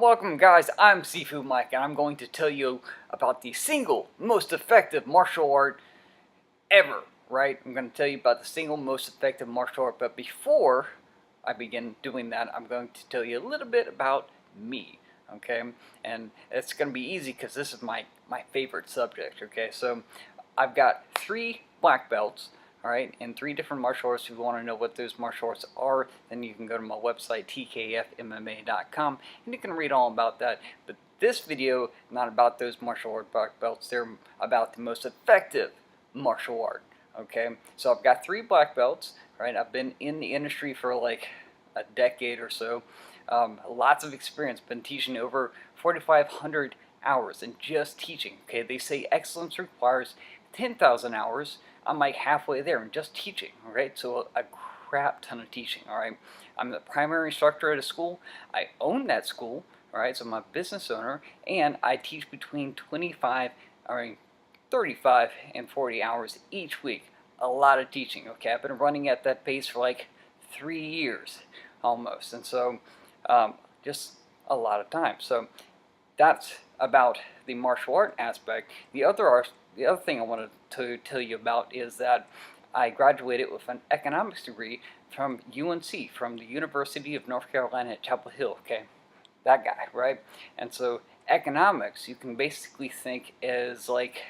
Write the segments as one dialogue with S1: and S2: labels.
S1: Welcome guys, I'm Sifu Mike and I'm going to tell you about the single most effective martial art ever, right? I'm going to tell you about the single most effective martial art, but before I begin doing that, I'm going to tell you a little bit about me, okay? And it's going to be easy because this is my favorite subject, okay? So I've got 3 black belts, all right, in 3 different martial arts. If you want to know what those martial arts are, then you can go to my website, tkfmma.com, and you can read all about that. But this video, not about those martial art black belts, they're about the most effective martial art, okay? So I've got 3 black belts, right? I've been in the industry for like a decade or so. Lots of experience, been teaching over 4,500 hours in just teaching, okay? They say excellence requires 10,000 hours. I'm like halfway there in just teaching, all right? So a crap ton of teaching, all right? I'm the primary instructor at a school. I own that school, all right? So I'm a business owner, and I teach between 35 and 40 hours each week. A lot of teaching, okay? I've been running at that pace for like 3 years almost, and so just a lot of time. So that's about the martial art aspect. The other thing I wanted to tell you about is that I graduated with an economics degree from UNC, from the University of North Carolina at Chapel Hill, okay? That guy, right? And so economics, you can basically think as like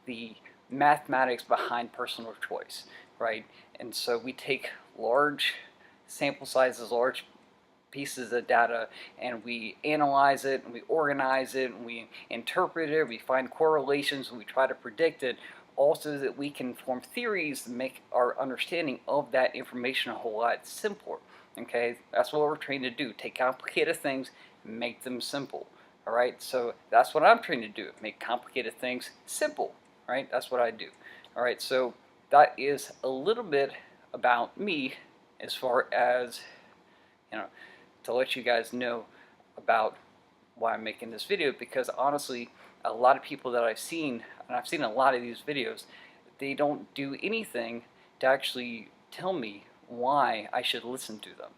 S1: the mathematics behind personal choice, right? And so we take large sample sizes, large pieces of data, and we analyze it, and we organize it, and we interpret it, we find correlations, and we try to predict it, also that we can form theories to make our understanding of that information a whole lot simpler. Okay, that's what we're trained to do. Take complicated things and make them simple. All right, so that's what I'm trained to do, make complicated things simple. Right, that's what I do. All right, so that is a little bit about me as far as, to let you guys know about why I'm making this video, because honestly, a lot of people that I've seen, and I've seen a lot of these videos, they don't do anything to actually tell me why I should listen to them.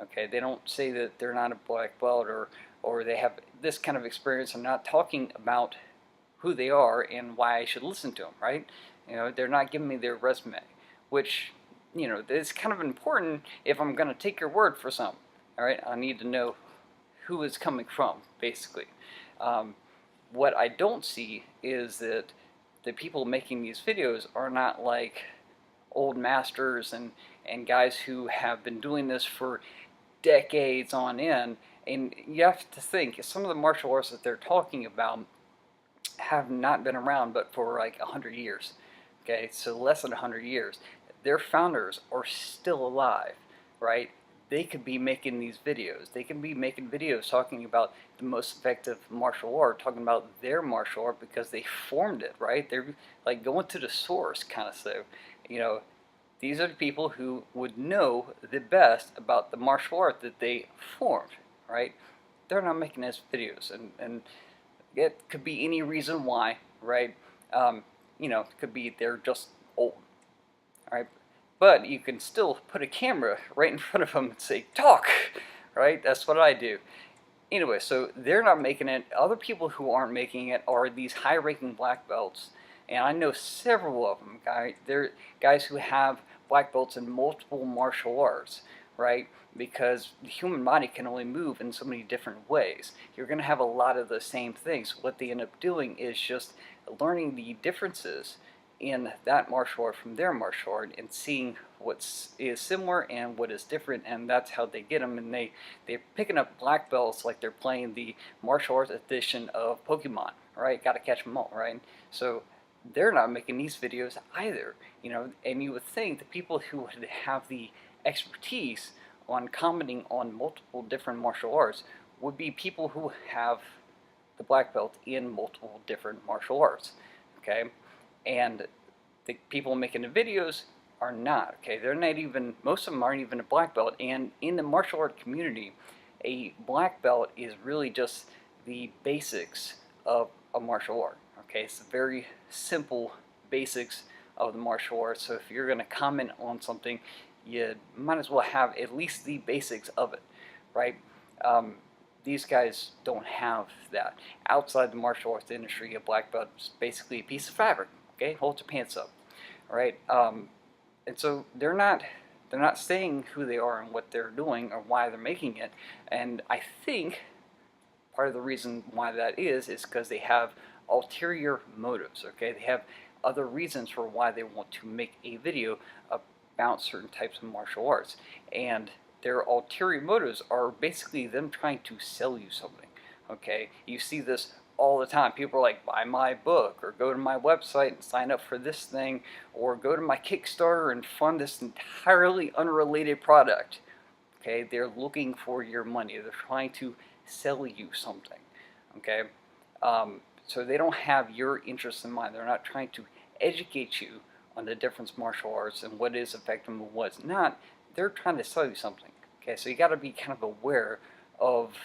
S1: Okay, they don't say that they're not a black belt or they have this kind of experience. I'm not talking about who they are and why I should listen to them, right? They're not giving me their resume, which, is kind of important if I'm going to take your word for something. All right, I need to know who it's coming from, basically. What I don't see is that the people making these videos are not like old masters and guys who have been doing this for decades on end. And you have to think, some of the martial arts that they're talking about have not been around but for like 100 years. Okay, so less than 100 years. Their founders are still alive, right? They could be making these videos. They can be making videos talking about the most effective martial art, talking about their martial art because they formed it, right? They're like going to the source kind of stuff. These are the people who would know the best about the martial art that they formed, right? They're not making these videos, and it could be any reason why, right? It could be they're just old, all right? But you can still put a camera right in front of them and say, talk, right? That's what I do. Anyway, so they're not making it. Other people who aren't making it are these high-ranking black belts. And I know several of them, they're guys who have black belts in multiple martial arts, right? Because the human body can only move in so many different ways. You're going to have a lot of the same things. What they end up doing is just learning the differences in that martial art from their martial art and seeing what is similar and what is different, and that's how they get them. And they're picking up black belts like they're playing the martial arts edition of Pokemon, right? Gotta catch them all, right? So they're not making these videos either, and you would think the people who would have the expertise on commenting on multiple different martial arts would be people who have the black belt in multiple different martial arts, okay? And the people making the videos are not, okay? They're not even, most of them aren't even a black belt. And in the martial art community, a black belt is really just the basics of a martial art, okay? It's the very simple basics of the martial art. So if you're going to comment on something, you might as well have at least the basics of it, right? these guys don't have that. Outside the martial arts industry, a black belt is basically a piece of fabric. Okay, holds your pants up, all right? And so they're not saying who they are and what they're doing or why they're making it. And I think part of the reason why that is because they have ulterior motives. Okay, they have other reasons for why they want to make a video about certain types of martial arts, and their ulterior motives are basically them trying to sell you something. Okay, you see this all the time. People are like, buy my book, or go to my website and sign up for this thing, or go to my Kickstarter and fund this entirely unrelated product. Okay, they're looking for your money. They're trying to sell you something. Okay, so they don't have your interests in mind. They're not trying to educate you on the different martial arts and what is effective and what's not. They're trying to sell you something. Okay, so you got to be kind of aware of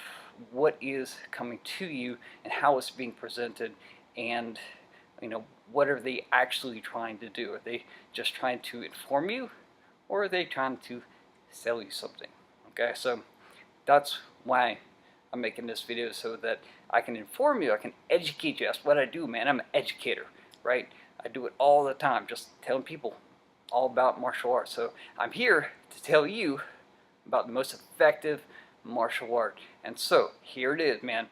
S1: what is coming to you and how it's being presented, and what are they actually trying to do? Are they just trying to inform you, or are they trying to sell you something? Okay, so that's why I'm making this video, so that I can inform you, I can educate you. That's what I do, man. I'm an educator, right? I do it all the time, just telling people all about martial arts. So I'm here to tell you about the most effective martial art. And so here it is, man.